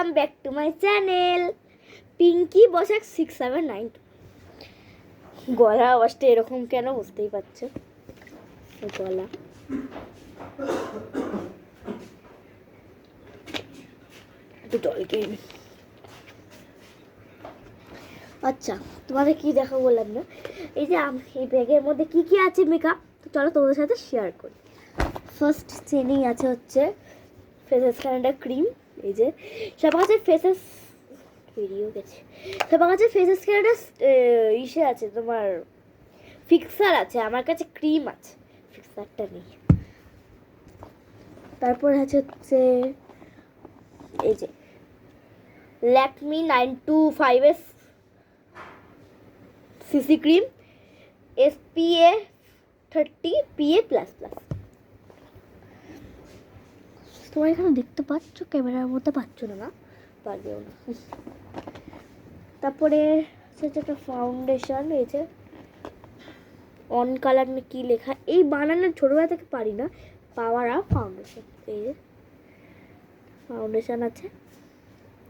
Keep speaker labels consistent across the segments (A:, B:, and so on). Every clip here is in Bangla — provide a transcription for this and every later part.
A: Welcome back to my channel Pinky Basak 6792। গলা আওয়াজটা এরকম কেন বুঝতেই পারছো, গলা একটু জল খেয়ে নি। আচ্ছা, তোমাদের কি দেখা বললাম না, এই যে এই ব্যাগের মধ্যে কি কি আছে মেকআপ, তো চলো তোমাদের সাথে শেয়ার করি। ফার্স্ট চেনেই আছে হচ্ছে ফেসেস কানাডা ক্রিম। এই যে সবার কাছে ফেসেস বেরিয়েও গেছে, সবার কাছে ফেসেস কানাডা ইসে আছে, তোমার ফিক্সার আছে, আমার কাছে ক্রিম আছে, ফিক্সারটা নেই। তারপর আছে হচ্ছে এই যে Lakme 925 CC cream, SPF 30 PA++। তোমরা এখানে দেখতে পাচ্ছ, ক্যামেরার মধ্যে পাচ্ছ না, না পারবেও না। তারপরে সেটা একটা ফাউন্ডেশন, এই যে অন কালার না কি লেখা, এই বানানোর ছোটবেলা থেকে পারি না, পাওয়ার আপ ফাউন্ডেশন। এই যে ফাউন্ডেশন আছে,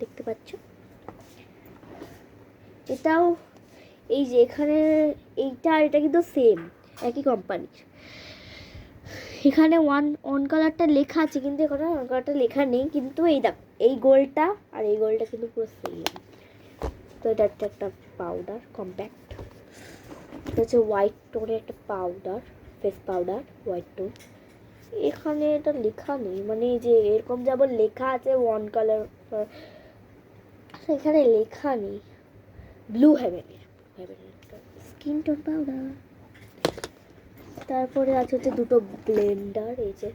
A: দেখতে পাচ্ছ। এটাও এই যে এখানে এইটা এটা কিন্তু সেম, একই কোম্পানির। এখানে অন কালারটা লেখা আছে, কিন্তু এখানে অন কালারটা লেখা নেই, কিন্তু এই দেখ এই গোলটা আর এই গোলটা কিন্তু পুরো সেম। তো এটা একটা পাউডার কম্প্যাক্ট, এটা হচ্ছে হোয়াইট টোনের একটা powder, face powder white tone. এখানে এটা লেখা নেই, মানে যে এরকম যেমন লেখা আছে ওয়ান কালার, এখানে লেখা নেই। ব্লু হেভেনের স্কিন টোন পাউডার। তারপরে আছে হচ্ছে দুটো ব্লেন্ডার, এই যে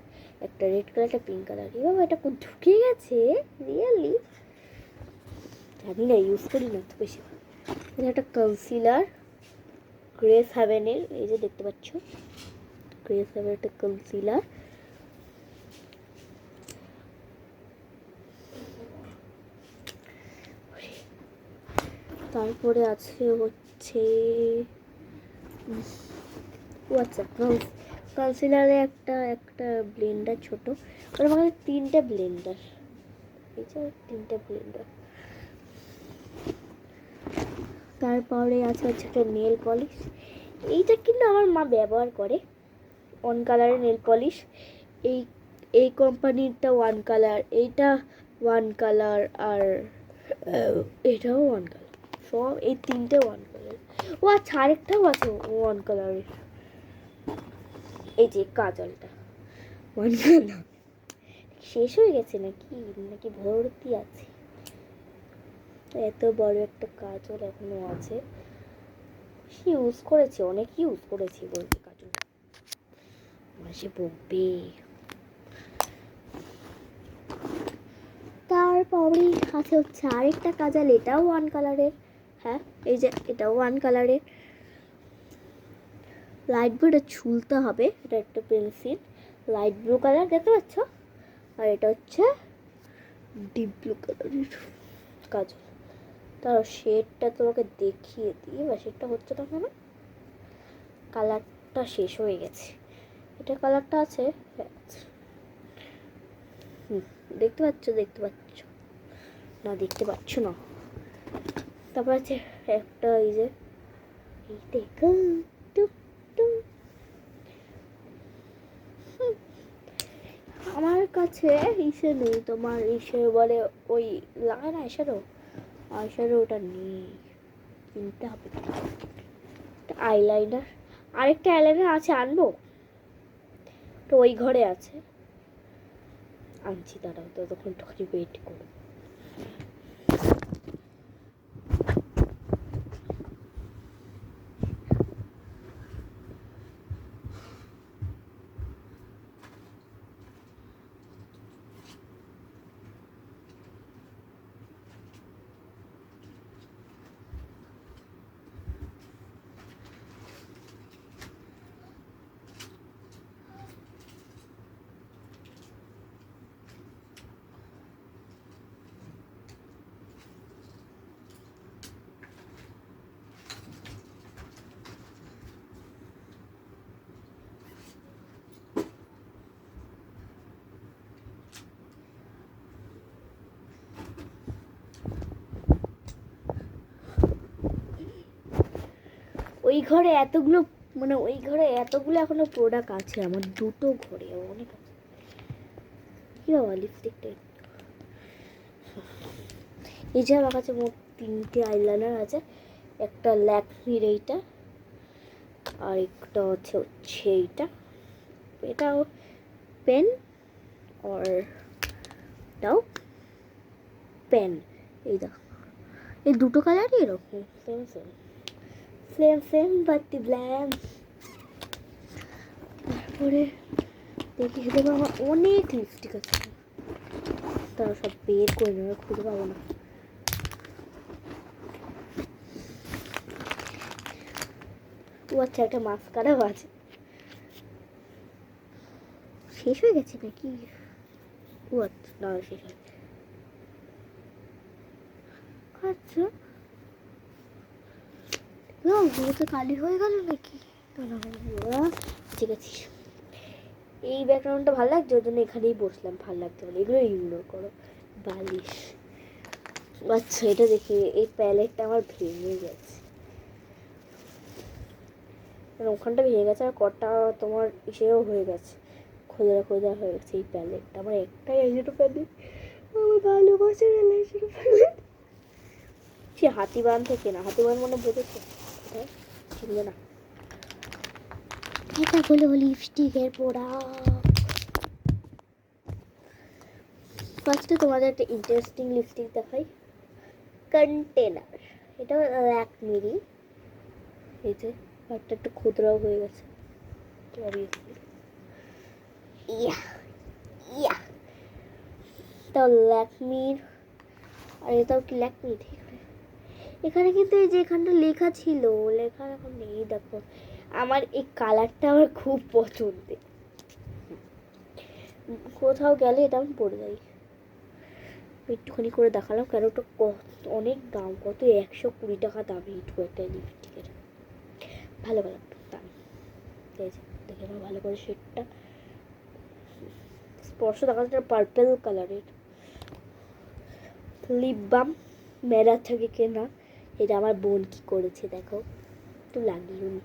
A: একটা রেড কালার একটা পিঙ্ক কালার। এবার এটা কোন ঢুকে গেছে রিয়েলি জানি না, ইউজ করি না তো বেশি। এটা একটা কনসিলার গ্রেস হ্যাভেনের, এই যে দেখতে পাচ্ছ গ্রেস হ্যাভেনের একটা কনসিলার। তারপরে আছে হচ্ছে আচ্ছা কনসিলারে একটা ব্লেন্ডার ছোট, ওর মধ্যে তিনটে ব্লেন্ডার, এই যে তিনটে ব্লেন্ডার। তারপরে আছে হচ্ছে একটা নেল পলিশ, এইটা কিন্তু আমার মা ব্যবহার করে, অন কালারের নেল পলিশ। এই এই কোম্পানিরটা ওয়ান কালার, এইটা ওয়ান কালার, আর এটাও ওয়ান কালার, সব এই তিনটে ওয়ান কালার। ও আচ্ছা আরেকটাও আছে ওয়ান কালারের, এই যে কাজলটা ওয়ান কালার। শেষ হয়ে গেছে নাকি নাকি ভর্তি আছে, এত বড় একটা কাজল এখনো আছে, ইউজ করেছি, অনেক ইউজ করেছি বলতে কাজলটা, মাসে বকবে। তারপরে আছে হচ্ছে আরেকটা কাজল, এটাও ওয়ান কালারের, হ্যাঁ এই যে এটাও ওয়ান কালারের। লাইট ব্লু, এটা ছুলতে হবে, এটা একটা পেন্সিল লাইট ব্লু কালার দেখতে পাচ্ছ, আর এটা হচ্ছে ডিপ ব্লু কালারের কাজল। তার শেডটা তোমাকে দেখিয়ে দিই, বা শেডটা হচ্ছে না কেন, কালারটা শেষ হয়ে গেছে, এটা কালারটা আছে, দেখতে পাচ্ছ না দেখতে পাচ্ছ না। তারপর আছে একটা এই যে এই দেখো আমার কাছে ইসে নেই, তোমার ইসে বলে ওই লাগে না আইশ্যাডো ওটা নেই, কিনতে হবে। আইলাইনার, আরেকটা আইলাইনার আছে, আনবো তো ওই ঘরে আছে, আনছি দাঁড়াও, তো তখন একটুখানি ওয়েট করো। ওই ঘরে এতগুলো, মানে ওই ঘরে এতগুলো এখনো প্রোডাক্ট আছে, আমার দুটো ঘরে অনেক আছে। কি বাবা লিপস্টিকটা, এই যে আমার কাছে মোট 3টে আইলাইনার আছে। একটা ল্যাকমির এইটা, আর একটা হচ্ছে এইটা, এটাও পেন, আর এটাও পেন। এই দেখো এই দুটো কালারই এরকম same same same same but blame. তারপরে দেখি দেখো আমার অনেক লিপস্টিক আছে, তারা সব বের করে নেবে, খুঁজে পাবো না। ও আচ্ছা, একটা মাস্কারাও আছে, শেষ হয়ে গেছে নাকি? ও আচ্ছা, না শেষ হয়ে গেছে। আচ্ছা ওগুলো তো কালি হয়ে গেল নাকি? ঠিক আছে, এই ব্যাকগ্রাউন্ডটা ভালো লাগছে, ওই জন্য এখানেই বসলাম, ভালো লাগছে বলে। এগুলো ইগনোর করো, বালিশ। আচ্ছা এটা দেখি, এই প্যালেটটা আমার ভেঙে গেছে, ওখানটা ভেঙে গেছে, আর কটা তোমার ইসেও হয়ে গেছে, খোঁজা খোঁজা হয়ে গেছে। এই প্যালেটটা আমার একটাই আইশ্যাডো প্যালেট, আমার ভালোবাসার আইশ্যাডো প্যালেট। সে হাতিবান থেকে না, হাতিবান মনে বুঝেছে ছিল না। এটা হলো লিপস্টিকের পোড়া। ফার্স্টে তোমাদের একটা ইন্টারেস্টিং লিপস্টিক দেখাই, কন্টেনার। এটা ল্যাকমিরই, এই যে একটা একটু ক্ষুদ্রাও হয়ে গেছে, ইয়া ইয়া। তাও ল্যাকমির, আর এটাও কি ল্যাকমি? ঠিক আছে, এখানে কিন্তু এই যে এখানটা লেখা ছিল, লেখা এখন নেই। দেখো আমার এই কালারটা আমার খুব পছন্দের, কোথাও গেলে এটা আমি পরে যাই। একটুখানি করে দেখালাম, কেন ওটা অনেক দাম, কত 120 টাকা দামি একটু একটা লিপস্টিকের, ভালো ভালো দাম। দেখে নাও ভালো করে শেডটা, স্পর্শ দেখা যাচ্ছে পার্পল কালারের। লিপ বাম মেরা থেকে কেনা, এটা আমার বোন কি করেছে দেখো, একটু লাগিয়ে নি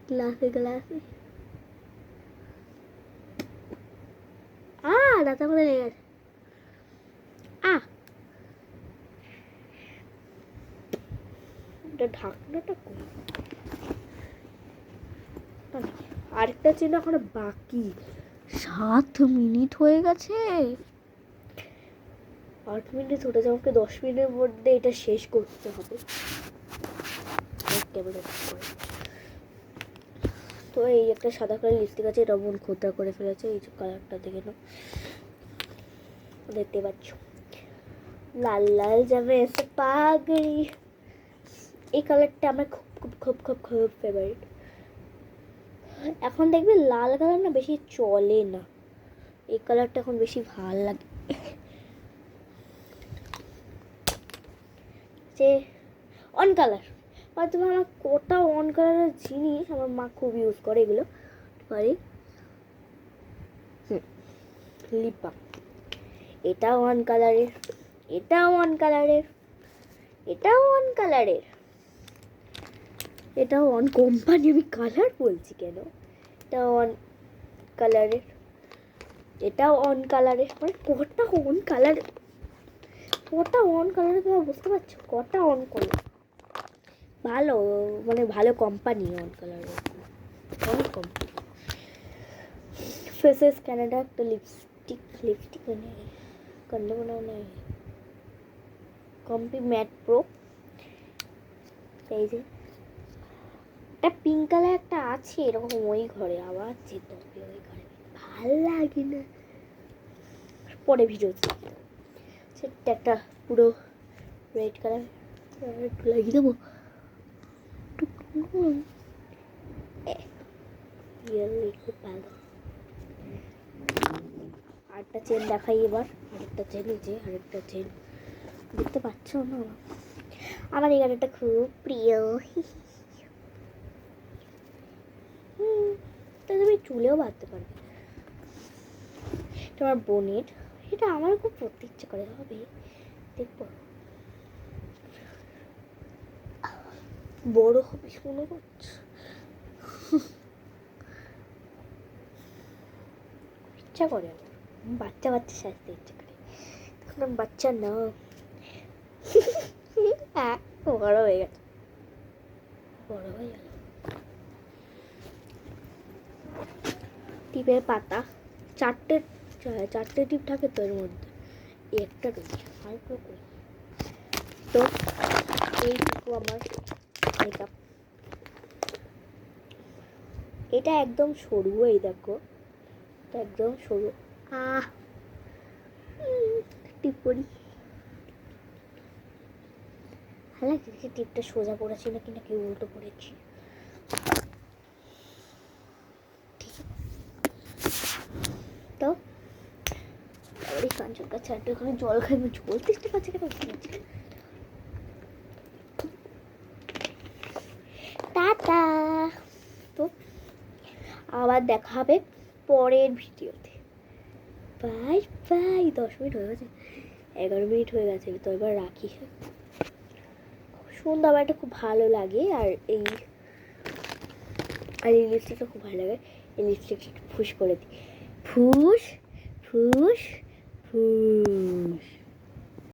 A: গ্লাসে গ্লাসে। দাঁতা করে লেগে গেছে। এটা ঢাকনাটা কই? আরেকটা চেন এখন বাকি, 7 মিনিট হয়ে গেছে। 8 মিনিট হতে যাও, আমাকে 10 মিনিটের মধ্যে এটা শেষ করতে হবে। তো এই একটা সাদা কালার লিপস্টিক আছে, এটা বোন খোঁতা করে ফেলেছে, এই যে কালারটা দেখে নাও, দেখতে পাচ্ছ, লাল লাল যাবে এসে পাগড়ি। এই কালারটা আমার খুব খুব খুব খুব খুব ফেভারিট। এখন দেখবি লাল কালার না বেশি চলে না, এই কালারটা এখন বেশি ভাল লাগে। যে অন কালার, আর তুমি আমার কটা অন কালারের জিনিস আমার মা খুব ইউজ করে, এগুলো সরি লিপ বাম, এটাও অন কালারের, এটাও অন কালারের, এটাও অন কালারের, এটাও অন কোম্পানি, আমি কালার বলছি কেন, এটাও অন কালারের, এটাও অন কালারের। মানে কটা অন কালার, কটা অন কালারে তোমরা বুঝতে পারছো, কটা অন কালার, ভালো মানে ভালো কোম্পানি অন কালারের, অনেক কোম্পানি। ফেসেস ক্যানাডা একটা লিপস্টিক, লিপস্টিক নেই কন্ডামনা নেই, কম্পি ম্যাট প্রো। এই যে একটা পিঙ্ক কালার একটা আছে এরকম, ওই ঘরে আবার যেতে হবে, ওই ঘরে ভাল লাগে না, পরে ভিডিও সেটা একটা পুরো রেড কালার, একটু লাগিয়ে দেবো। খুব ভালো। আরেকটা চেন দেখাই এবার, আরেকটা চেন, এই যে আরেকটা চেন দেখতে পাচ্ছ না, আমার এই গাড়িটা খুব প্রিয়। তুমি চুলেও বাঁধতে পারবে, তোমার বোনের, এটা আমার খুব পড়তে ইচ্ছে করে, হবে দেখবো। বড় হবে মনে করছে। ইচ্ছা করে আমার বাচ্চা বাচ্চা সাজতে ইচ্ছা করে, তখন আমি বাচ্চা না। হ্যাঁ, বড় হয়ে গেছে, বড় হয়ে গেল। টিপের পাতা চারটে, চারটে টিপ থাকে তো এর মধ্যে, একটা রয়েছে আর কই। তো এইটুকু আমার মেকআপ। এটা একদম সরু, এই দেখো এটা একদম সরু। টিপ করি, ভালো লাগছে টিপটা সোজা পড়েছি নাকি নাকি উল্টো পড়েছি। তো আবার এই কাঞ্চন কাছে একটুখানি জল খাই, জল তেষ্টা পাচ্ছে কেন। টাটা। তো আবার দেখা হবে পরের ভিডিওতে। Bye bye. 10 মিনিট হয়ে গেছে, 11 মিনিট হয়ে গেছে, তো এবার রাখি। সন্ধ্যাবেলাটা খুব ভালো লাগে, আর এই লিপস্টিকটা খুব ভালো লাগে। এই লিপস্টিকটা ফুস করে দিই, ফুস ফুস ফুস।